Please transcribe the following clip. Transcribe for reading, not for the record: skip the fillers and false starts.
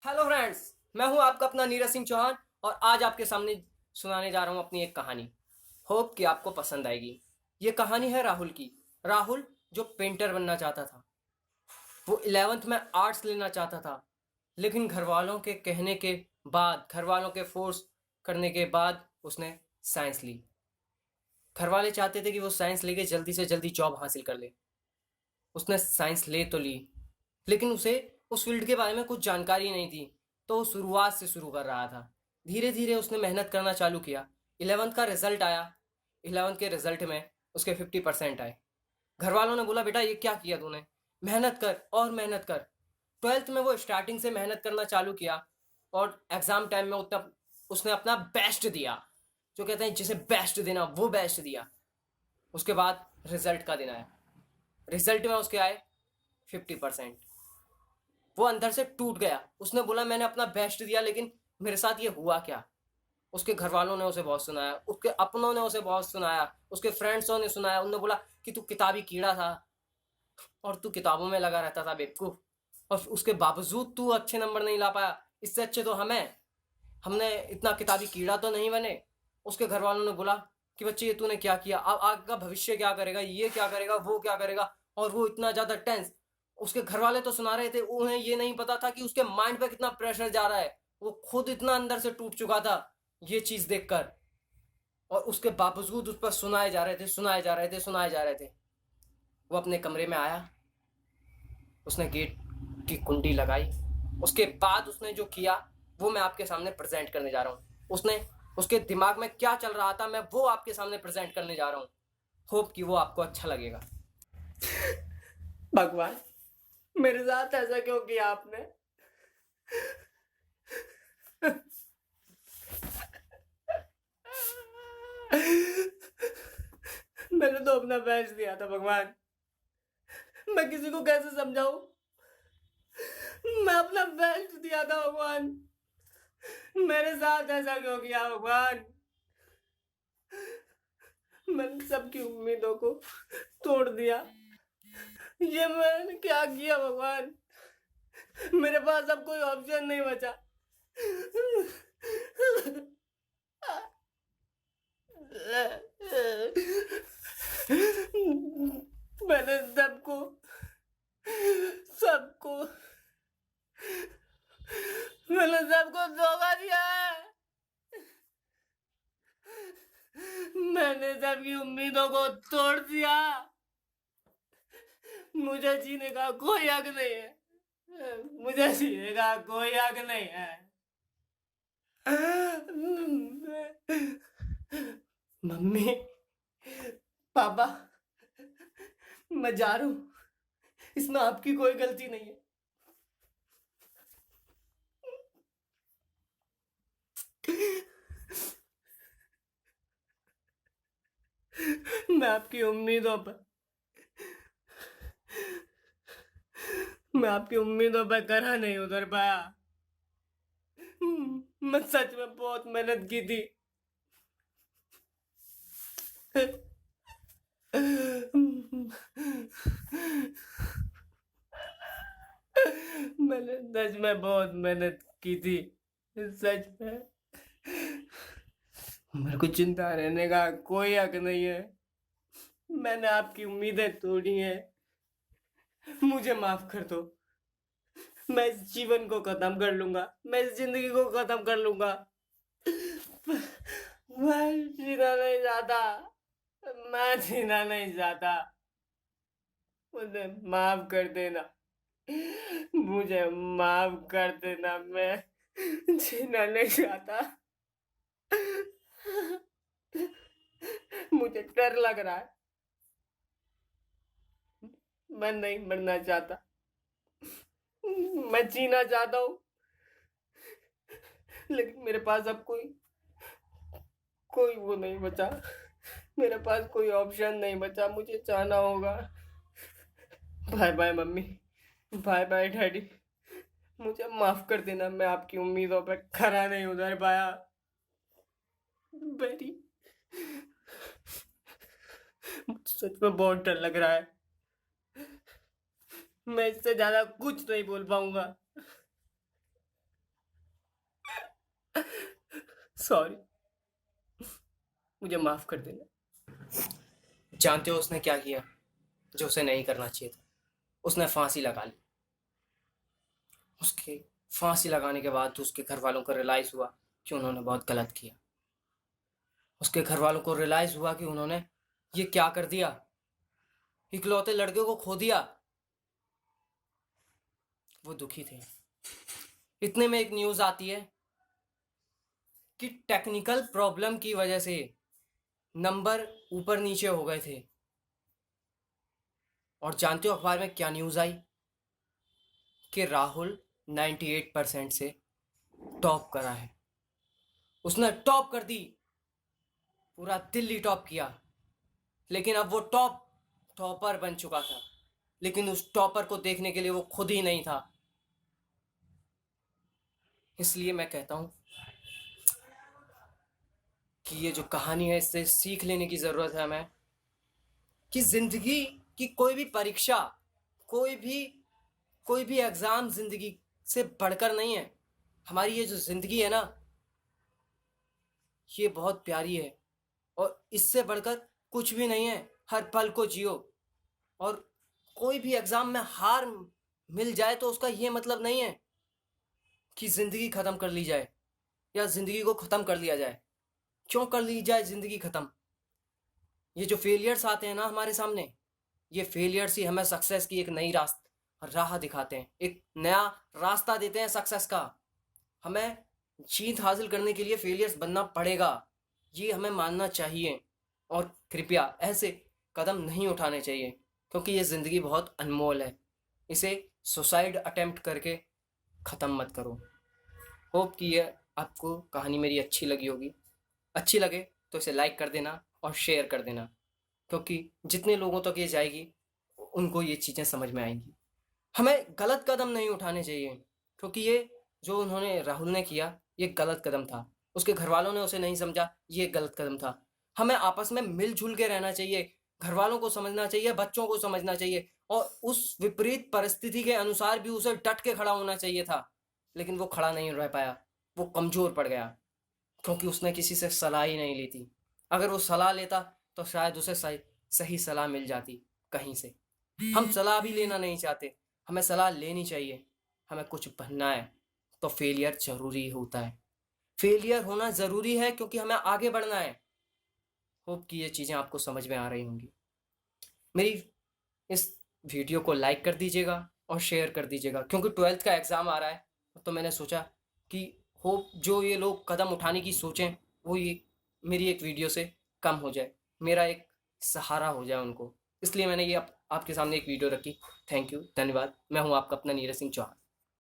Hello friends. मैं हूं आपका अपना नीरज सिंह चौहान और आज आपके सामने सुनाने जा रहा हूं अपनी एक कहानी। होप कि आपको पसंद आएगी। ये कहानी है राहुल की। राहुल जो पेंटर बनना चाहता था। वो 11th में आर्ट्स लेना चाहता था, लेकिन घर वालों के कहने के बाद, घर वालों के फोर्स करने के बाद उसने साइंस ली। घर वाले चाहते थे कि वो साइंस लेके जल्दी से जल्दी जॉब हासिल कर ले। उसने साइंस ले तो ली, लेकिन उसे उस फील्ड के बारे में कुछ जानकारी नहीं थी, तो वो शुरुआत से शुरू कर रहा था। धीरे धीरे उसने मेहनत करना चालू किया। 11th का रिजल्ट आया। 11th के रिजल्ट में उसके 50% आए। घर वालों ने बोला, बेटा ये क्या किया तूने, मेहनत कर और मेहनत कर। 12th में वो स्टार्टिंग से मेहनत करना चालू किया और एग्जाम टाइम में उतना उसने अपना बेस्ट दिया। जो कहते हैं जिसे बेस्ट देना वो बेस्ट दिया। उसके बाद रिजल्ट का दिन आया। रिजल्ट में उसके आए 50%। वो अंदर से टूट गया। उसने बोला मैंने अपना बेस्ट दिया, लेकिन मेरे साथ ये हुआ क्या। उसके घर वालों ने उसे बहुत सुनाया, उसके अपनों ने उसे बहुत सुनाया, उसके फ्रेंड्सों ने सुनाया। उन्होंने बोला कि तू किताबी कीड़ा था और तू किताबों में लगा रहता था बेवकूफ, और उसके बावजूद तू अच्छे नंबर नहीं ला पाया। इससे अच्छे तो हमने इतना किताबी कीड़ा तो नहीं बने। उसके घर वालों ने बोला कि बच्चे ये तूने क्या किया, अब आगे का भविष्य क्या करेगा, ये क्या करेगा, वो क्या करेगा। और वो इतना ज्यादा टेंस। उसके घर वाले तो सुना रहे थे, उन्हें ये नहीं पता था कि उसके माइंड पे कितना प्रेशर जा रहा है। वो खुद इतना अंदर से टूट चुका था ये चीज देखकर, और उसके बावजूद उस पर सुनाए जा रहे थे, सुनाए जा रहे थे, सुनाए जा रहे थे। वो अपने कमरे में आया। उसने गेट की कुंडी लगाई। उसके बाद उसने जो किया वो मैं आपके सामने प्रेजेंट करने जा रहा हूँ। उसने उसके दिमाग में क्या चल रहा था मैं वो आपके सामने प्रेजेंट करने जा रहा हूँ। होप कि वो आपको अच्छा लगेगा। भगवान, मेरे साथ ऐसा क्यों किया आपने? मैंने तो अपना बेस्ट दिया था भगवान। मैं किसी को कैसे समझाऊं? मैं अपना बेस्ट दिया था भगवान। मेरे साथ ऐसा क्यों किया भगवान? मैंने सबकी उम्मीदों को तोड़ दिया। ये मैंने क्या किया भगवान? मेरे पास अब कोई ऑप्शन नहीं बचा। मैंने सबको मैंने सबको धोखा दिया है। मैंने सबकी उम्मीदों को तोड़ दिया। मुझे जीने का कोई हक नहीं है। मुझे जीने का कोई हक नहीं है। मम्मी, पापा, मैं जा रहा हूँ। इसमें आपकी कोई गलती नहीं है। मैं आपकी उम्मीदों पर मैं आपकी उम्मीदों पर खरा नहीं उतर पाया। मैं सच में बहुत मेहनत की थी। मैंने सच में बहुत मेहनत की थी। सच में मेरे को चिंता रहने का कोई हक नहीं है। मैंने आपकी उम्मीदें तोड़ी हैं। मुझे माफ कर दो। मैं इस जीवन को खत्म कर लूंगा। मैं इस जिंदगी को खत्म कर लूंगा। मैं जीना नहीं चाहता। मैं जीना नहीं चाहता। मुझे माफ कर देना। मुझे माफ कर देना। मैं जीना नहीं चाहता। मुझे डर लग रहा है। मैं नहीं मरना चाहता। मैं जीना चाहता हूँ, लेकिन मेरे पास अब कोई कोई वो नहीं बचा। मेरे पास कोई ऑप्शन नहीं बचा। मुझे जाना होगा। Bye bye mummy. Bye bye daddy. मुझे माफ कर देना। मैं आपकी उम्मीदों पर खरा नहीं उतर पाया। वेरी सच में बहुत डर लग रहा है। मैं इससे ज्यादा कुछ नहीं बोल पाऊंगा। सॉरी, मुझे माफ कर देना। जानते हो उसने क्या किया जो उसे नहीं करना चाहिए था? उसने फांसी लगा ली। उसके फांसी लगाने के बाद उसके घर वालों को रियलाइज हुआ कि उन्होंने बहुत गलत किया। उसके घर वालों को रियलाइज हुआ कि उन्होंने ये क्या कर दिया, इकलौते लड़के को खो दिया। वो दुखी थे। इतने में एक न्यूज आती है कि टेक्निकल प्रॉब्लम की वजह से नंबर ऊपर नीचे हो गए थे। और जानते हो अखबार में क्या न्यूज आई? कि राहुल 98% से टॉप करा है। उसने टॉप कर दी, पूरा दिल्ली टॉप किया। लेकिन अब वो टॉपर बन चुका था। लेकिन उस टॉपर को देखने के लिए वो खुद ही नहीं था। इसलिए मैं कहता हूं कि ये जो कहानी है इससे सीख लेने की जरूरत है हमें कि जिंदगी की कोई भी परीक्षा, कोई भी एग्जाम जिंदगी से बढ़कर नहीं है। हमारी ये जो जिंदगी है ना, ये बहुत प्यारी है और इससे बढ़कर कुछ भी नहीं है। हर पल को जियो। और कोई भी एग्जाम में हार मिल जाए तो उसका ये मतलब नहीं है कि जिंदगी खत्म कर ली जाए या जिंदगी को खत्म कर लिया जाए। क्यों कर ली जाए जिंदगी खत्म? ये जो फेलियर्स आते हैं ना हमारे सामने, ये फेलियर्स ही हमें सक्सेस की एक नई राह दिखाते हैं, एक नया रास्ता देते हैं सक्सेस का। हमें जीत हासिल करने के लिए फेलियर्स बनना पड़ेगा, ये हमें मानना चाहिए। और कृपया ऐसे कदम नहीं उठाने चाहिए क्योंकि ये ज़िंदगी बहुत अनमोल है। इसे सुसाइड अटेम्प्ट करके ख़त्म मत करो। होप कि ये आपको कहानी मेरी अच्छी लगी होगी। अच्छी लगे तो इसे लाइक कर देना और शेयर कर देना, क्योंकि जितने लोगों तक ये जाएगी उनको ये चीज़ें समझ में आएंगी। हमें गलत कदम नहीं उठाने चाहिए क्योंकि ये जो उन्होंने राहुल ने किया ये गलत कदम था। उसके घर वालों ने उसे नहीं समझा, ये गलत कदम था। हमें आपस में मिलजुल के रहना चाहिए, घर वालों को समझना चाहिए, बच्चों को समझना चाहिए और उस विपरीत परिस्थिति के अनुसार भी उसे डट के खड़ा होना चाहिए था। लेकिन वो खड़ा नहीं रह पाया, वो कमज़ोर पड़ गया क्योंकि उसने किसी से सलाह ही नहीं ली थी। अगर वो सलाह लेता तो शायद उसे सही सलाह मिल जाती कहीं से। हम सलाह भी लेना नहीं चाहते, हमें सलाह लेनी चाहिए। हमें कुछ बनना है तो फेलियर जरूरी होता है। फेलियर होना ज़रूरी है क्योंकि हमें आगे बढ़ना है। होप कि ये चीज़ें आपको समझ में आ रही होंगी। मेरी इस वीडियो को लाइक कर दीजिएगा और शेयर कर दीजिएगा क्योंकि 12th का एग्ज़ाम आ रहा है। तो मैंने सोचा कि होप जो ये लोग कदम उठाने की सोचें वो ये मेरी एक वीडियो से कम हो जाए, मेरा एक सहारा हो जाए उनको। इसलिए मैंने ये आपके सामने एक वीडियो रखी। थैंक यू, धन्यवाद। मैं हूँ आपका अपना नीरज सिंह चौहान।